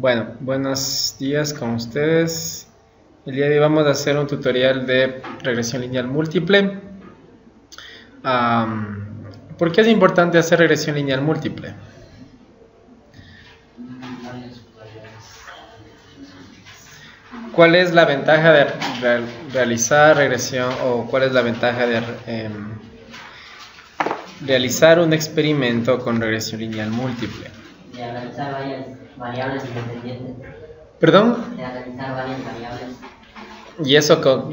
Bueno, buenos días con ustedes. El día de hoy vamos a hacer un tutorial de regresión lineal múltiple. ¿Por qué es importante hacer regresión lineal múltiple? ¿Cuál es la ventaja de realizar regresión o cuál es la ventaja de realizar un experimento con regresión lineal múltiple? De analizar varias variables independientes. ¿Perdón? De analizar varias variables. ¿Y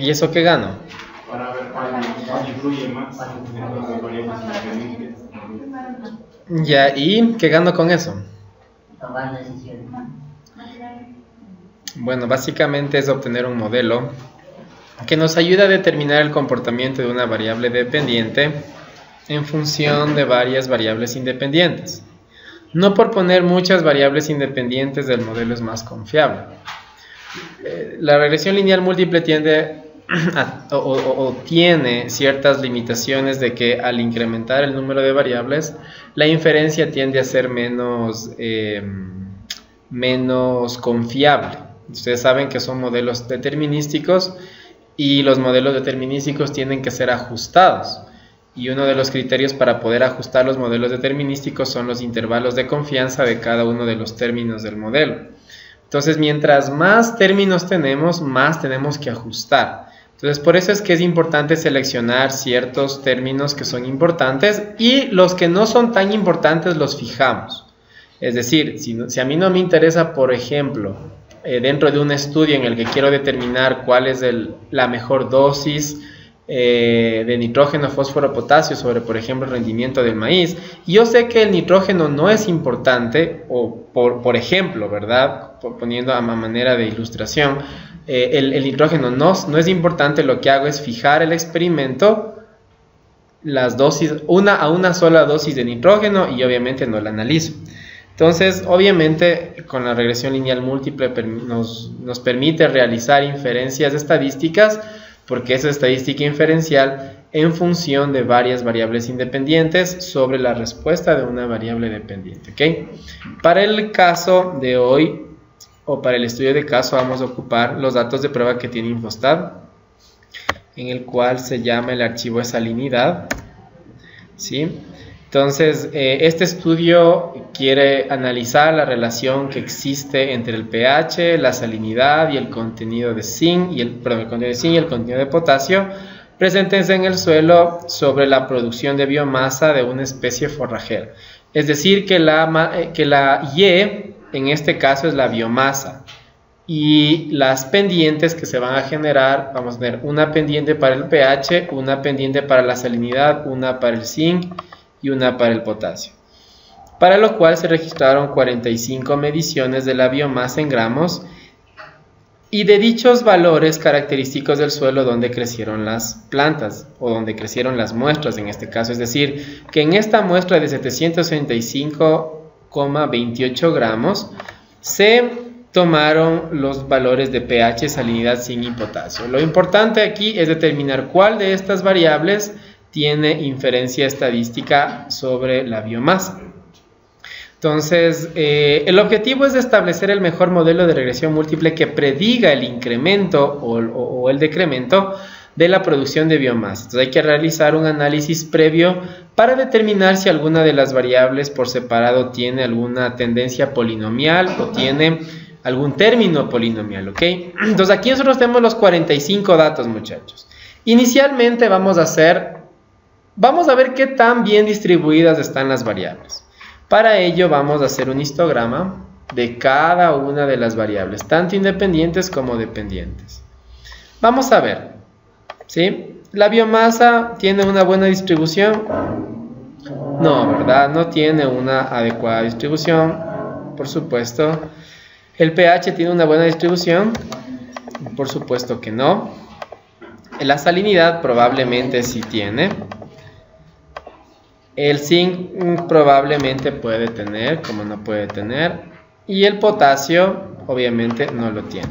eso qué gano? Para ver cuál influye más en las variables independientes. Ya, ¿y qué gano con eso? Tomar decisiones. Bueno, básicamente es obtener un modelo que nos ayuda a determinar el comportamiento de una variable dependiente en función de varias variables independientes. No por poner muchas variables independientes el modelo es más confiable. La regresión lineal múltiple tiende tiene ciertas limitaciones de que al incrementar el número de variables, la inferencia tiende a ser menos confiable. Ustedes saben que son modelos determinísticos y los modelos determinísticos tienen que ser ajustados. Y uno de los criterios para poder ajustar los modelos determinísticos son los intervalos de confianza de cada uno de los términos del modelo. Entonces, mientras más términos tenemos, más tenemos que ajustar. Entonces, por eso es que es importante seleccionar ciertos términos que son importantes y los que no son tan importantes los fijamos. Es decir, si a mí no me interesa, por ejemplo, dentro de un estudio en el que quiero determinar cuál es la mejor dosis de nitrógeno, fósforo, potasio sobre, por ejemplo, el rendimiento del maíz, y yo sé que el nitrógeno no es importante, o por ejemplo, ¿verdad? Poniendo a manera de ilustración, el nitrógeno no es importante. Lo que hago es fijar el experimento, las dosis, a una sola dosis de nitrógeno, y obviamente no la analizo. Entonces, obviamente, con la regresión lineal múltiple nos permite realizar inferencias estadísticas, porque es estadística inferencial en función de varias variables independientes sobre la respuesta de una variable dependiente, ¿ok? Para el caso de hoy, o para el estudio de caso, vamos a ocupar los datos de prueba que tiene Infostat, en el cual se llama el archivo de salinidad, ¿sí? Entonces, este estudio quiere analizar la relación que existe entre el pH, la salinidad y el contenido de zinc, el contenido de zinc y el contenido de potasio presentes en el suelo sobre la producción de biomasa de una especie forrajera. Es decir, que la Y, en este caso, es la biomasa. Y las pendientes que se van a generar, vamos a tener una pendiente para el pH, una pendiente para la salinidad, una para el zinc y una para el potasio, para lo cual se registraron 45 mediciones de la biomasa en gramos y de dichos valores característicos del suelo donde crecieron las plantas o donde crecieron las muestras en este caso. Es decir, que en esta muestra de 765,28 gramos se tomaron los valores de pH, salinidad, zinc y potasio. Lo importante aquí es determinar cuál de estas variables tiene inferencia estadística sobre la biomasa. Entonces, el objetivo es establecer el mejor modelo de regresión múltiple que prediga el incremento o el decremento de la producción de biomasa. Entonces, hay que realizar un análisis previo para determinar si alguna de las variables por separado tiene alguna tendencia polinomial o tiene algún término polinomial, ¿ok? Entonces, aquí nosotros tenemos los 45 datos, muchachos. Inicialmente vamos a ver qué tan bien distribuidas están las variables. Para ello vamos a hacer un histograma de cada una de las variables, tanto independientes como dependientes. Vamos a ver, ¿sí? ¿La biomasa tiene una buena distribución? No, ¿verdad? No tiene una adecuada distribución, por supuesto. ¿El pH tiene una buena distribución? Por supuesto que no. La salinidad probablemente sí tiene. El zinc probablemente puede tener, como no puede tener. Y el potasio obviamente no lo tiene.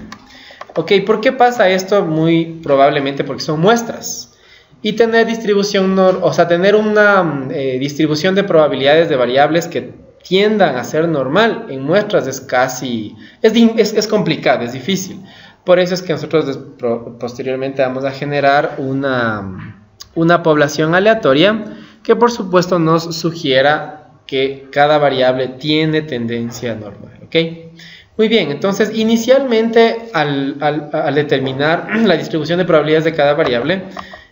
Ok, ¿por qué pasa esto? Muy probablemente porque son muestras. Y tener distribución, tener una distribución de probabilidades de variables que tiendan a ser normal, en muestras es casi, es complicado, es difícil. Por eso es que nosotros posteriormente vamos a generar una población aleatoria que por supuesto nos sugiera que cada variable tiene tendencia normal, ¿ok? Muy bien, entonces inicialmente al determinar la distribución de probabilidades de cada variable,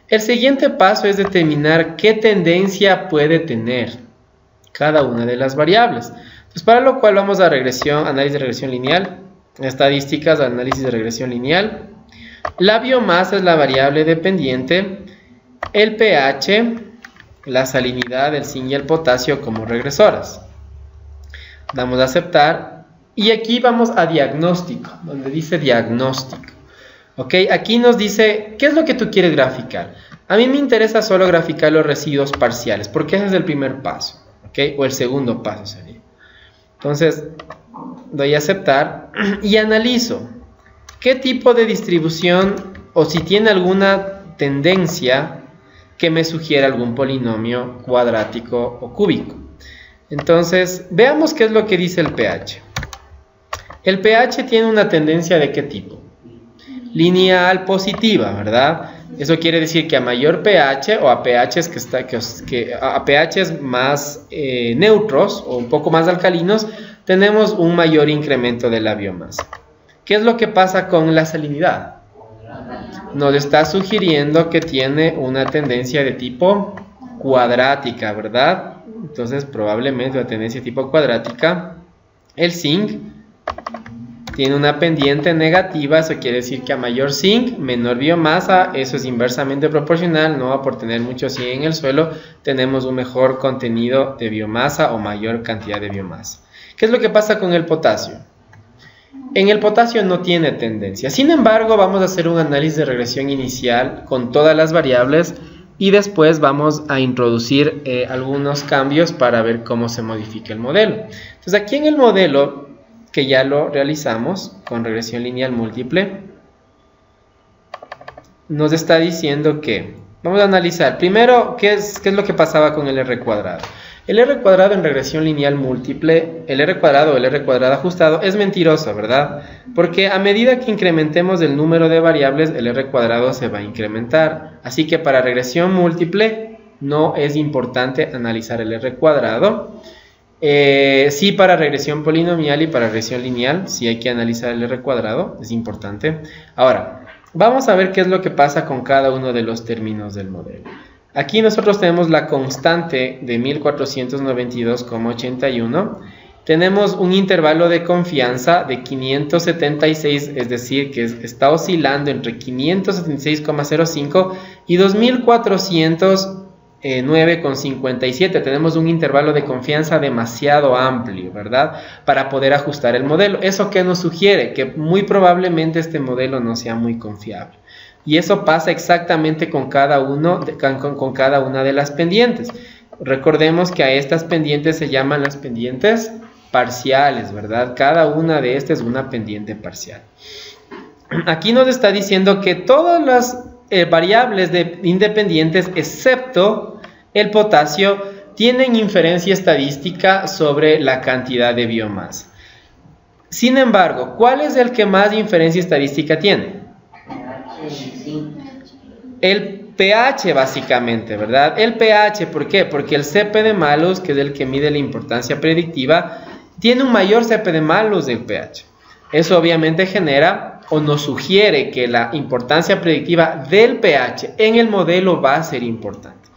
el siguiente paso es determinar qué tendencia puede tener cada una de las variables. Pues para lo cual vamos a análisis de regresión lineal, estadísticas, análisis de regresión lineal. La biomasa es la variable dependiente, el pH, la salinidad, el zinc y el potasio como regresoras. Damos a aceptar y aquí vamos a diagnóstico, donde dice diagnóstico. Ok, aquí nos dice, ¿qué es lo que tú quieres graficar? A mí me interesa solo graficar los residuos parciales, porque ese es el primer paso, ok, o el segundo paso sería. Entonces, doy a aceptar y analizo qué tipo de distribución o si tiene alguna tendencia que me sugiera algún polinomio cuadrático o cúbico. Entonces, veamos qué es lo que dice el pH. El pH tiene una tendencia ¿de qué tipo? Lineal positiva, ¿verdad? Eso quiere decir que a mayor pH o a pHs a pHs más neutros o un poco más alcalinos, tenemos un mayor incremento de la biomasa. ¿Qué es lo que pasa con la salinidad? Nos está sugiriendo que tiene una tendencia de tipo cuadrática, ¿verdad? Entonces probablemente una tendencia de tipo cuadrática. El zinc tiene una pendiente negativa, eso quiere decir que a mayor zinc, menor biomasa, eso es inversamente proporcional, no por tener mucho zinc en el suelo, tenemos un mejor contenido de biomasa o mayor cantidad de biomasa. ¿Qué es lo que pasa con el potasio? En el potasio no tiene tendencia, sin embargo vamos a hacer un análisis de regresión inicial con todas las variables y después vamos a introducir algunos cambios para ver cómo se modifica el modelo. Entonces aquí en el modelo, que ya lo realizamos con regresión lineal múltiple, nos está diciendo que, vamos a analizar primero qué es lo que pasaba con el R cuadrado. El R cuadrado en regresión lineal múltiple, el R cuadrado o el R cuadrado ajustado es mentiroso, ¿verdad? Porque a medida que incrementemos el número de variables, el R cuadrado se va a incrementar. Así que para regresión múltiple no es importante analizar el R cuadrado. Sí, para regresión polinomial y para regresión lineal, sí hay que analizar el R cuadrado, es importante. Ahora, vamos a ver qué es lo que pasa con cada uno de los términos del modelo. Aquí nosotros tenemos la constante de 1492,81. Tenemos un intervalo de confianza de 576, es decir, que está oscilando entre 576,05 y 2409,57. Tenemos un intervalo de confianza demasiado amplio, ¿verdad? Para poder ajustar el modelo. ¿Eso qué nos sugiere? Que muy probablemente este modelo no sea muy confiable. Y eso pasa exactamente con cada una de las pendientes. Recordemos que a estas pendientes se llaman las pendientes parciales, ¿verdad? Cada una de estas es una pendiente parcial. Aquí nos está diciendo que todas las variables independientes, excepto el potasio, tienen inferencia estadística sobre la cantidad de biomasa. Sin embargo, ¿cuál es el que más inferencia estadística tiene? El pH básicamente, ¿verdad? El pH, ¿por qué? Porque el CP de Malus, que es el que mide la importancia predictiva, tiene un mayor CP de Malus del pH. Eso obviamente genera o nos sugiere que la importancia predictiva del pH en el modelo va a ser importante.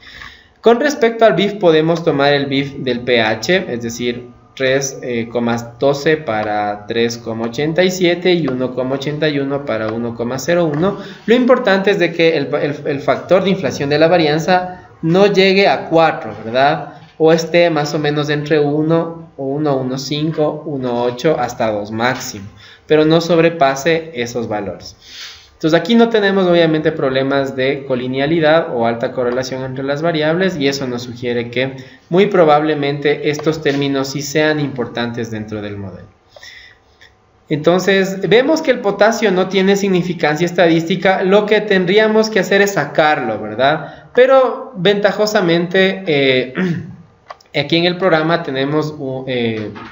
Con respecto al BIF, podemos tomar el BIF del pH, es decir, 3,12 para 3,87 y 1,81 para 1,01. Lo importante es de que el factor de inflación de la varianza no llegue a 4, ¿verdad? O esté más o menos entre 1 o 1,15, 1,8 hasta 2 máximo, pero no sobrepase esos valores. Entonces aquí no tenemos obviamente problemas de colinealidad o alta correlación entre las variables y eso nos sugiere que muy probablemente estos términos sí sean importantes dentro del modelo. Entonces vemos que el potasio no tiene significancia estadística, lo que tendríamos que hacer es sacarlo, ¿verdad? Pero ventajosamente aquí en el programa tenemos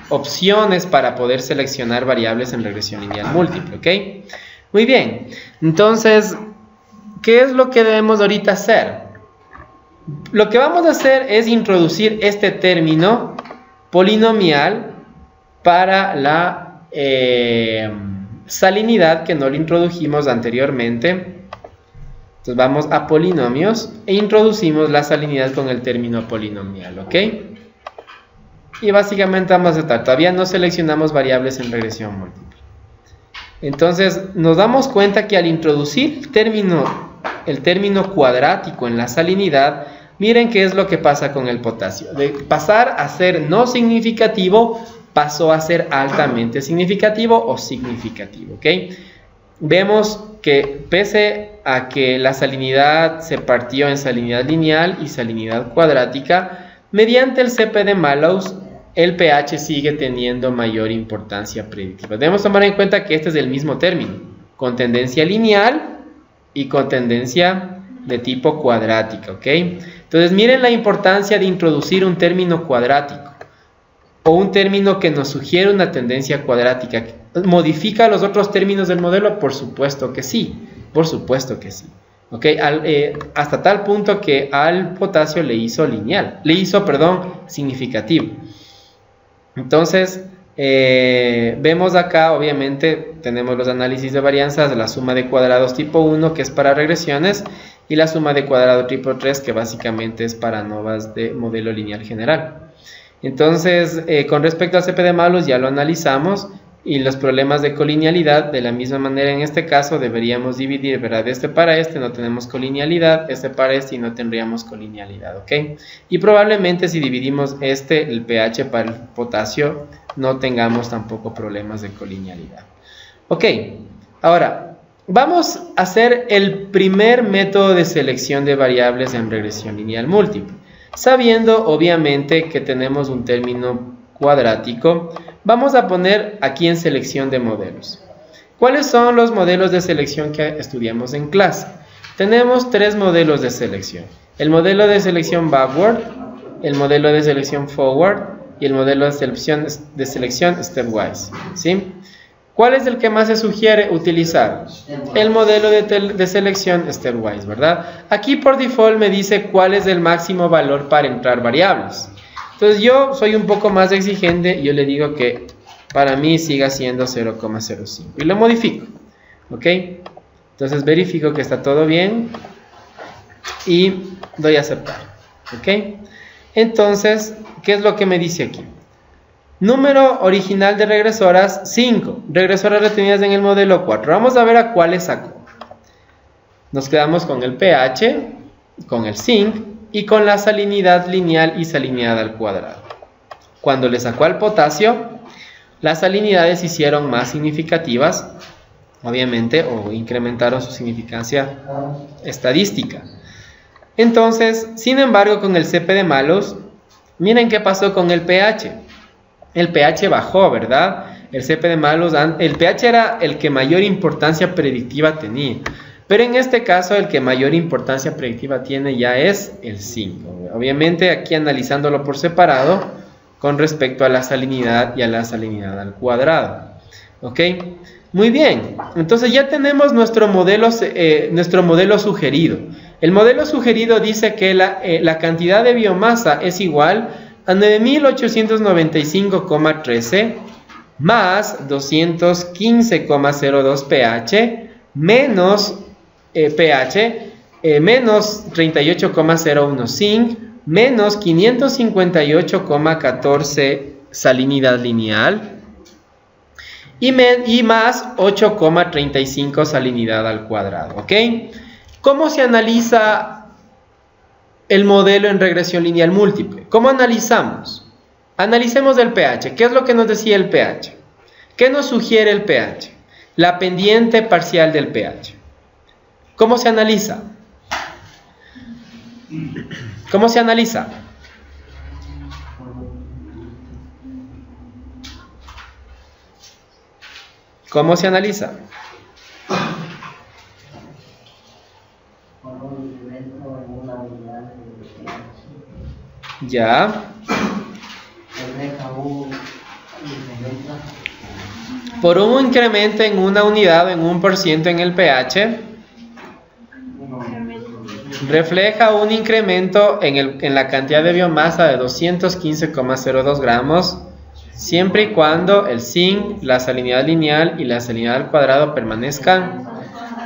opciones para poder seleccionar variables en regresión lineal múltiple, ¿ok? Muy bien, entonces, ¿qué es lo que debemos ahorita hacer? Lo que vamos a hacer es introducir este término polinomial para la salinidad que no lo introdujimos anteriormente. Entonces vamos a polinomios e introducimos la salinidad con el término polinomial, ¿ok? Y básicamente vamos a estar, todavía no seleccionamos variables en regresión múltiple. Entonces nos damos cuenta que al introducir el término cuadrático en la salinidad, miren qué es lo que pasa con el potasio. De pasar a ser no significativo, pasó a ser altamente significativo o significativo, ¿ok? Vemos que pese a que la salinidad se partió en salinidad lineal y salinidad cuadrática, mediante el CP de Mallows, el pH sigue teniendo mayor importancia predictiva. Debemos tomar en cuenta que este es el mismo término, con tendencia lineal y con tendencia de tipo cuadrática, ¿ok? Entonces miren la importancia de introducir un término cuadrático o un término que nos sugiere una tendencia cuadrática. ¿Modifica los otros términos del modelo? Por supuesto que sí, por supuesto que sí. ¿Okay? Hasta tal punto que al potasio le hizo significativo. Entonces, vemos acá, obviamente, tenemos los análisis de varianzas, la suma de cuadrados tipo 1, que es para regresiones, y la suma de cuadrado tipo 3, que básicamente es para ANOVAs de modelo lineal general. Entonces, con respecto al CP de Mallows ya lo analizamos, y los problemas de colinealidad, de la misma manera en este caso, deberíamos dividir, ¿verdad? Este para este no tenemos colinealidad, este para este y no tendríamos colinealidad, ¿ok? Y probablemente si dividimos el pH para el potasio, no tengamos tampoco problemas de colinealidad. Ok, ahora, vamos a hacer el primer método de selección de variables en regresión lineal múltiple. Sabiendo, obviamente, que tenemos un término cuadrático, vamos a poner aquí en selección de modelos. ¿Cuáles son los modelos de selección que estudiamos en clase? Tenemos tres modelos de selección. El modelo de selección backward, el modelo de selección forward y el modelo de selección stepwise, ¿sí? ¿Cuál es el que más se sugiere utilizar? El modelo de selección stepwise, ¿verdad? Aquí por default me dice cuál es el máximo valor para entrar variables. Entonces yo soy un poco más exigente y yo le digo que para mí siga siendo 0,05 y lo modifico, ¿ok? Entonces verifico que está todo bien y doy a aceptar, ¿ok? Entonces, ¿qué es lo que me dice aquí? Número original de regresoras 5, regresoras retenidas en el modelo 4. Vamos a ver a cuáles sacó. Nos quedamos con el pH, con el zinc y con la salinidad lineal y salinidad al cuadrado. Cuando le sacó al potasio, las salinidades se hicieron más significativas, obviamente, o incrementaron su significancia estadística. Entonces, sin embargo, con el CP de Mallows, miren qué pasó con el pH. El pH bajó, ¿verdad? El CP de Mallows, el pH era el que mayor importancia predictiva tenía. Pero en este caso el que mayor importancia predictiva tiene ya es el 5. Obviamente aquí analizándolo por separado con respecto a la salinidad y a la salinidad al cuadrado. ¿Ok? Muy bien. Entonces ya tenemos nuestro modelo sugerido. El modelo sugerido dice que la cantidad de biomasa es igual a 9895,13 más 215,02 pH menos menos 38,01 zinc menos 558,14 salinidad lineal y más 8,35 salinidad al cuadrado, ¿ok? ¿Cómo se analiza el modelo en regresión lineal múltiple? ¿Cómo analizamos? Analicemos el pH. ¿Qué es lo que nos decía el pH? ¿Qué nos sugiere el pH? La pendiente parcial del pH. ¿Cómo se analiza? ¿Cómo se analiza? ¿Cómo se analiza? Ya. Por un incremento en una unidad o en 1% en el pH, refleja un incremento en la cantidad de biomasa de 215,02 gramos, siempre y cuando el zinc, la salinidad lineal y la salinidad al cuadrado permanezcan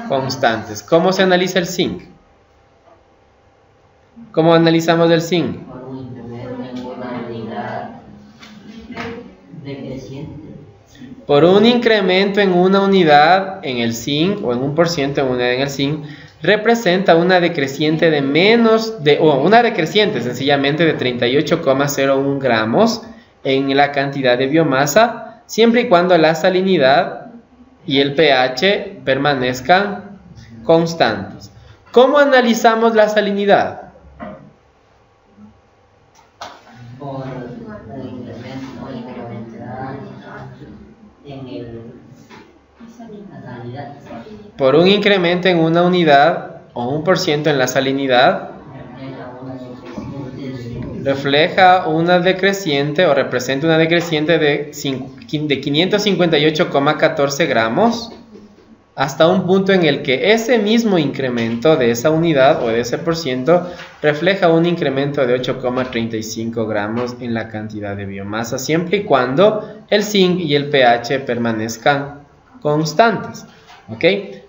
constantes. ¿Cómo se analiza el zinc? ¿Cómo analizamos el zinc? Por un incremento en una unidad decreciente. Por un incremento en una unidad en el zinc o en 1% en una unidad en el zinc, representa una decreciente de una decreciente sencillamente de 38,01 gramos en la cantidad de biomasa, siempre y cuando la salinidad y el pH permanezcan constantes. ¿Cómo analizamos la salinidad? Por el incremento o incrementar en la salinidad. Por un incremento en una unidad o 1% en la salinidad, refleja una decreciente o representa una decreciente de 558,14 gramos hasta un punto en el que ese mismo incremento de esa unidad o de ese por ciento refleja un incremento de 8,35 gramos en la cantidad de biomasa, siempre y cuando el zinc y el pH permanezcan constantes. ¿Ok?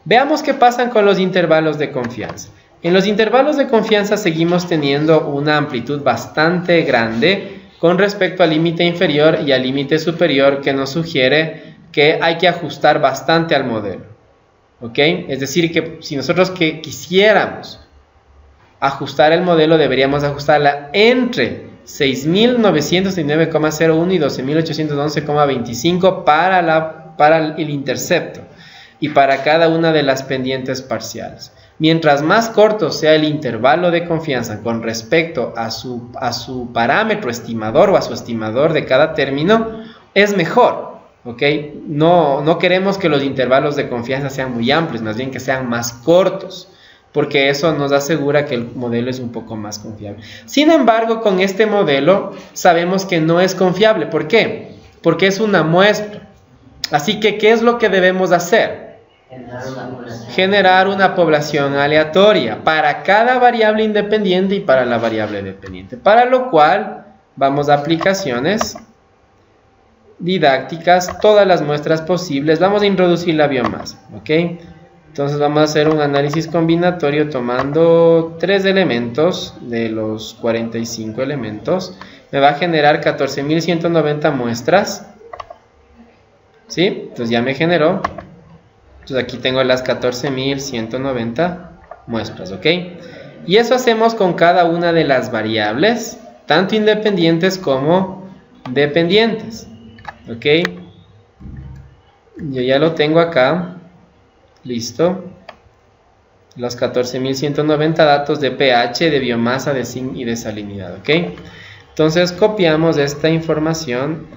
Veamos qué pasa con los intervalos de confianza. En los intervalos de confianza seguimos teniendo una amplitud bastante grande con respecto al límite inferior y al límite superior, que nos sugiere que hay que ajustar bastante al modelo. ¿Ok? Es decir, que si nosotros quisiéramos ajustar el modelo, deberíamos ajustarla entre 6.969,01 y 12.811,25 para el intercepto y para cada una de las pendientes parciales. Mientras más corto sea el intervalo de confianza con respecto a su parámetro estimador o a su estimador de cada término, es mejor. ¿Ok? No queremos que los intervalos de confianza sean muy amplios, más bien que sean más cortos, porque eso nos asegura que el modelo es un poco más confiable. Sin embargo, con este modelo sabemos que no es confiable. ¿Por qué? Porque es una muestra. Así que, ¿qué es lo que debemos hacer? Generar una población aleatoria para cada variable independiente y para la variable dependiente. Para lo cual vamos a aplicaciones didácticas, todas las muestras posibles. Vamos a introducir la biomasa. ¿Ok? Entonces vamos a hacer un análisis combinatorio tomando 3 elementos de los 45 elementos. Me va a generar 14.190 muestras. ¿Sí? Entonces ya me generó. Entonces aquí tengo las 14.190 muestras, ¿ok? Y eso hacemos con cada una de las variables, tanto independientes como dependientes, ¿ok? Yo ya lo tengo acá, listo. Los 14.190 datos de pH, de biomasa, de zinc y de salinidad, ¿ok? Entonces copiamos esta información.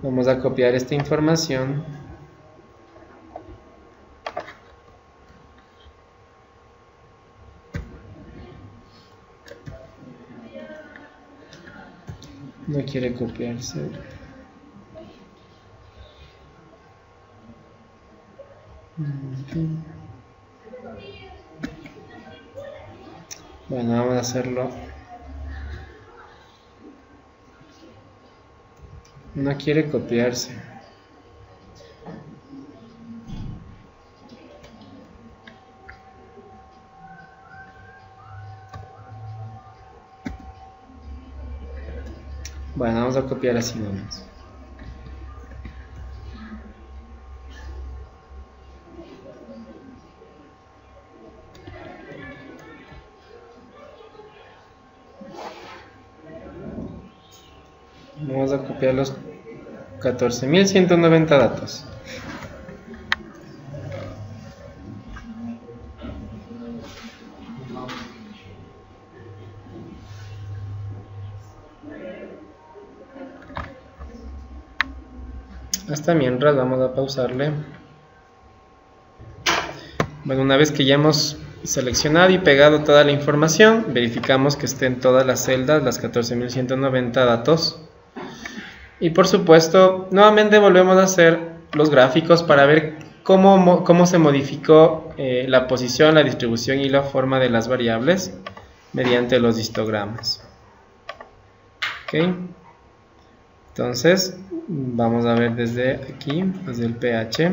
Vamos a copiar esta información. No quiere copiarse. Bueno, vamos a hacerlo. No quiere copiarse. Bueno, vamos a copiar así nomás. Vamos a copiar los 14.190 datos. Hasta mientras vamos a pausarle. Bueno, una vez que ya hemos seleccionado y pegado toda la información. Verificamos que estén todas las celdas, las 14.190 datos. Y por supuesto, nuevamente volvemos a hacer los gráficos para ver cómo se modificó la posición, la distribución y la forma de las variables mediante los histogramas. Ok. Entonces, vamos a ver desde aquí, desde el pH.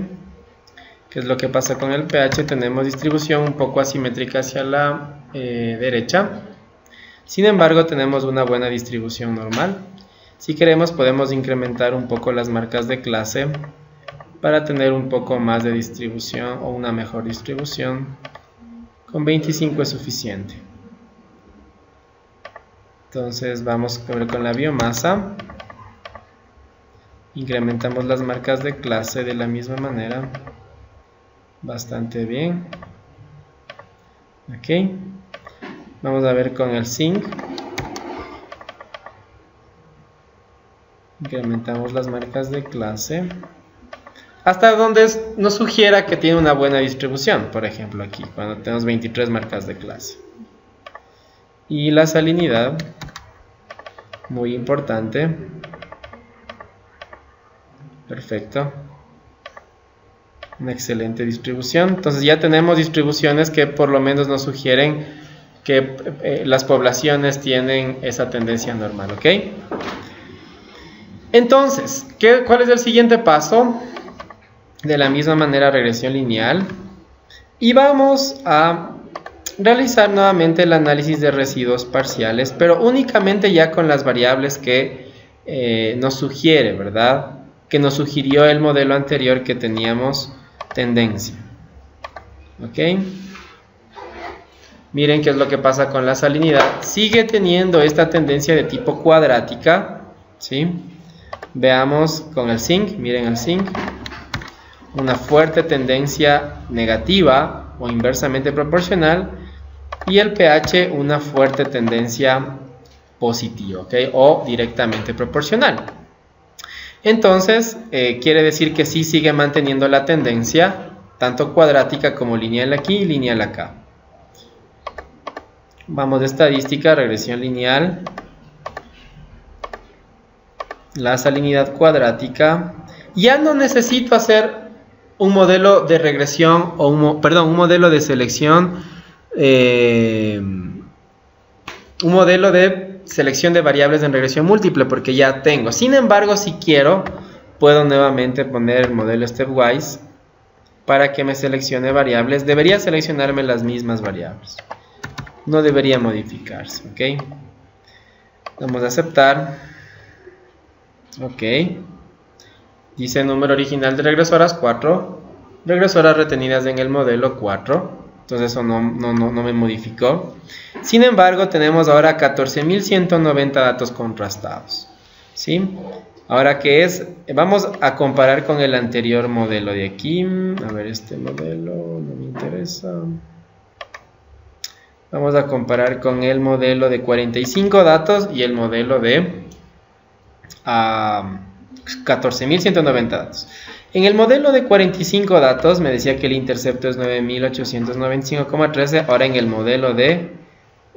¿Qué es lo que pasa con el pH? Tenemos distribución un poco asimétrica hacia la derecha. Sin embargo, tenemos una buena distribución normal. Si queremos, podemos incrementar un poco las marcas de clase para tener un poco más de distribución o una mejor distribución. Con 25 es suficiente. Entonces vamos a ver con la biomasa. Incrementamos las marcas de clase de la misma manera. Bastante bien. Ok. Vamos a ver con el zinc. Incrementamos las marcas de clase hasta donde nos sugiera que tiene una buena distribución. Por ejemplo aquí, cuando tenemos 23 marcas de clase. Y la salinidad, muy importante. Perfecto. Una excelente distribución. Entonces ya tenemos distribuciones que por lo menos nos sugieren que las poblaciones tienen esa tendencia normal, ¿ok? Entonces, ¿cuál es el siguiente paso? De la misma manera, regresión lineal. Y vamos a realizar nuevamente el análisis de residuos parciales, pero únicamente ya con las variables que nos sugiere, ¿verdad? Que nos sugirió el modelo anterior que teníamos tendencia. ¿Ok? Miren qué es lo que pasa con la salinidad. Sigue teniendo esta tendencia de tipo cuadrática, ¿sí? Veamos con el zinc, miren el zinc. Una fuerte tendencia negativa o inversamente proporcional. Y el pH una fuerte tendencia positiva, ¿ok? O directamente proporcional. Entonces, quiere decir que sí sigue manteniendo la tendencia, tanto cuadrática como lineal aquí y lineal acá. Vamos de estadística, regresión lineal. La salinidad cuadrática. Ya no necesito hacer un modelo de regresión o un modelo de selección. Un modelo de selección de variables en regresión múltiple porque ya tengo. Sin embargo, si quiero, puedo nuevamente poner el modelo stepwise para que me seleccione variables. Debería seleccionarme las mismas variables. No debería modificarse, ¿ok? Vamos a aceptar. Ok. Dice número original de regresoras 4. Regresoras retenidas en el modelo 4. Entonces eso no me modificó. Sin embargo, tenemos ahora 14.190 datos contrastados. ¿Sí? Ahora, ¿qué es? Vamos a comparar con el anterior modelo de aquí. A ver, este modelo no me interesa. Vamos a comparar con el modelo de 45 datos y el modelo de 14.190 datos. En el modelo de 45 datos me decía que el intercepto es 9.895,13. Ahora en el modelo de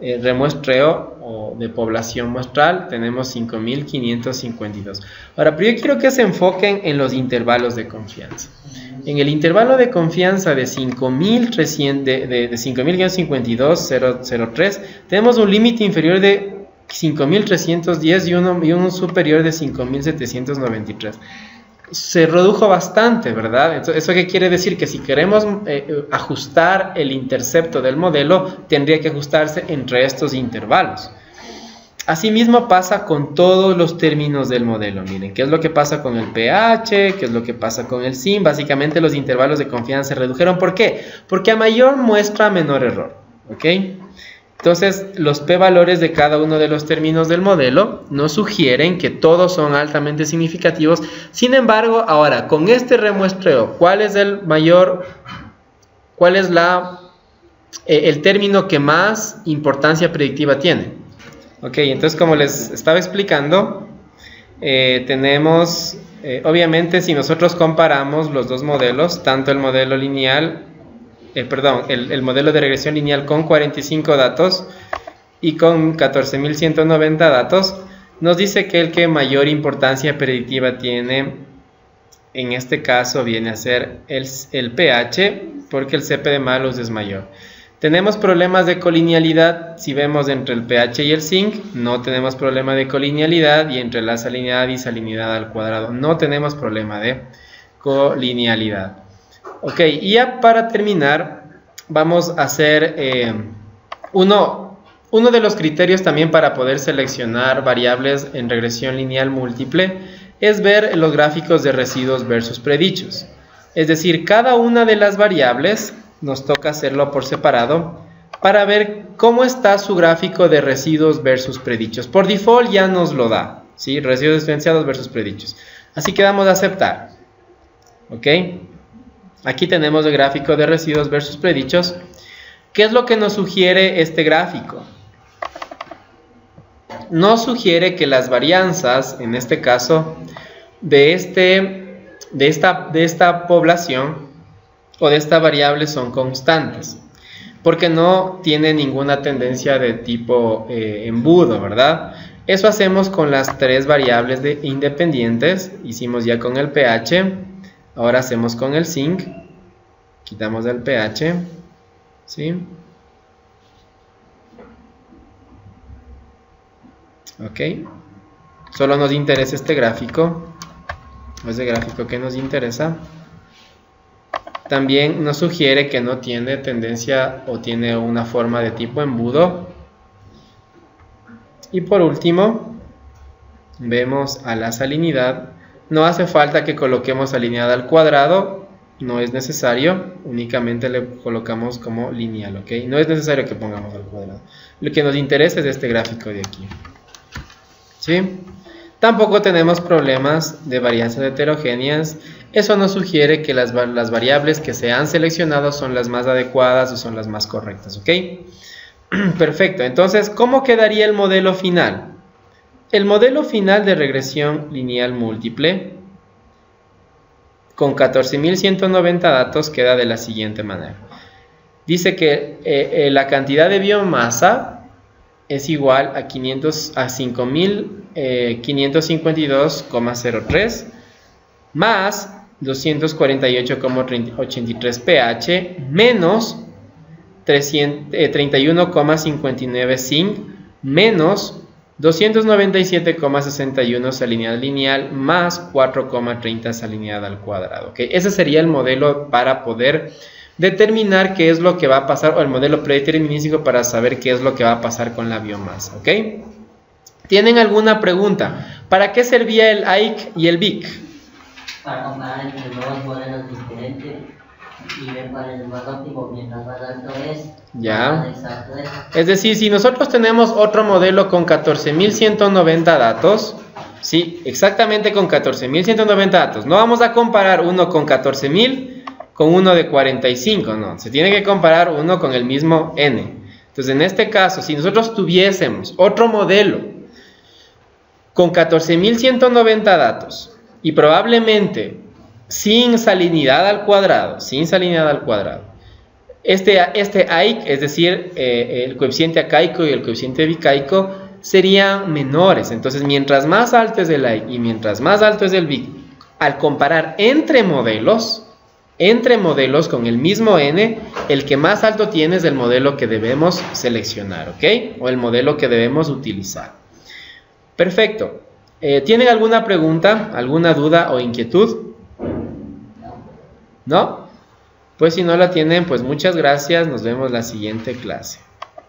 remuestreo o de población muestral tenemos 5.552. Ahora, pero yo quiero que se enfoquen en los intervalos de confianza. En el intervalo de confianza de 5.552,003 tenemos un límite inferior de 5.310 y un superior de 5.793. Se redujo bastante, ¿verdad? Entonces, ¿eso qué quiere decir? Que si queremos ajustar el intercepto del modelo, tendría que ajustarse entre estos intervalos. Asimismo pasa con todos los términos del modelo. Miren, ¿qué es lo que pasa con el pH? ¿Qué es lo que pasa con el SIM? Básicamente los intervalos de confianza se redujeron. ¿Por qué? Porque a mayor muestra, menor error. ¿Ok? Entonces, los p-valores de cada uno de los términos del modelo nos sugieren que todos son altamente significativos. Sin embargo, ahora, con este remuestreo, ¿cuál es el término que más importancia predictiva tiene? Ok, entonces como les estaba explicando, tenemos, obviamente si nosotros comparamos los dos modelos, tanto el modelo lineal el modelo de regresión lineal con 45 datos y con 14.190 datos, nos dice que el que mayor importancia predictiva tiene, en este caso viene a ser el pH, porque el CP de malus es mayor. Tenemos problemas de colinealidad si vemos entre el pH y el zinc, no tenemos problema de colinealidad, y entre la salinidad y salinidad al cuadrado no tenemos problema de colinealidad. Ok, y ya para terminar vamos a hacer uno de los criterios también para poder seleccionar variables en regresión lineal múltiple es ver los gráficos de residuos versus predichos. Es decir, cada una de las variables nos toca hacerlo por separado para ver cómo está su gráfico de residuos versus predichos. Por default ya nos lo da, ¿sí? Residuos diferenciados versus predichos. Así que damos a aceptar. ¿Ok? Aquí tenemos el gráfico de residuos versus predichos. ¿Qué es lo que nos sugiere este gráfico? Nos sugiere que las varianzas, en este caso, de esta población o de esta variable son constantes, porque no tiene ninguna tendencia de tipo embudo, ¿verdad? Eso hacemos con las tres variables independientes. Hicimos ya con el pH, ahora hacemos con el zinc. Quitamos el pH, ¿sí? Ok, solo nos interesa este gráfico, es el gráfico que nos interesa. También nos sugiere que no tiene tendencia o tiene una forma de tipo embudo. Y por último, vemos a la salinidad. No hace falta que coloquemos salinidad al cuadrado, no es necesario, únicamente le colocamos como lineal, ¿ok? No es necesario que pongamos al cuadrado. Lo que nos interesa es este gráfico de aquí, ¿sí? Tampoco tenemos problemas de varianzas heterogéneas. Eso nos sugiere que las variables que se han seleccionado son las más adecuadas o son las más correctas, ¿ok? Perfecto, entonces, ¿cómo quedaría el modelo final? El modelo final de regresión lineal múltiple con 14.190 datos queda de la siguiente manera. Dice que la cantidad de biomasa es igual a 5.552,03 más 248,83 pH menos 31,59 zinc menos 297,61 salinidad lineal más 4,30 salinidad al cuadrado. ¿Okay? Ese sería el modelo para poder determinar qué es lo que va a pasar, o el modelo predeterminístico para saber qué es lo que va a pasar con la biomasa. ¿Ok? ¿Tienen alguna pregunta? ¿Para qué servía el AIC y el BIC? Para comparar entre dos modelos diferentes y ver cuál es el más óptimo, mientras más alto es, ya. más exacto es. Es decir, si nosotros tenemos otro modelo con 14.190 datos, sí, exactamente con 14.190 datos, no vamos a comparar uno con 14.000 con uno de 45, no, se tiene que comparar uno con el mismo N. Entonces, en este caso, si nosotros tuviésemos otro modelo con 14.190 datos y probablemente sin salinidad al cuadrado, este AIC, es decir, el coeficiente acaico y el coeficiente bicaico serían menores. Entonces, mientras más alto es el AIC y mientras más alto es el BIC, al comparar entre modelos con el mismo N, el que más alto tiene es el modelo que debemos seleccionar, ¿ok? O el modelo que debemos utilizar. Perfecto. ¿Tienen alguna pregunta, alguna duda o inquietud? ¿No? Pues si no la tienen, pues muchas gracias. Nos vemos la siguiente clase.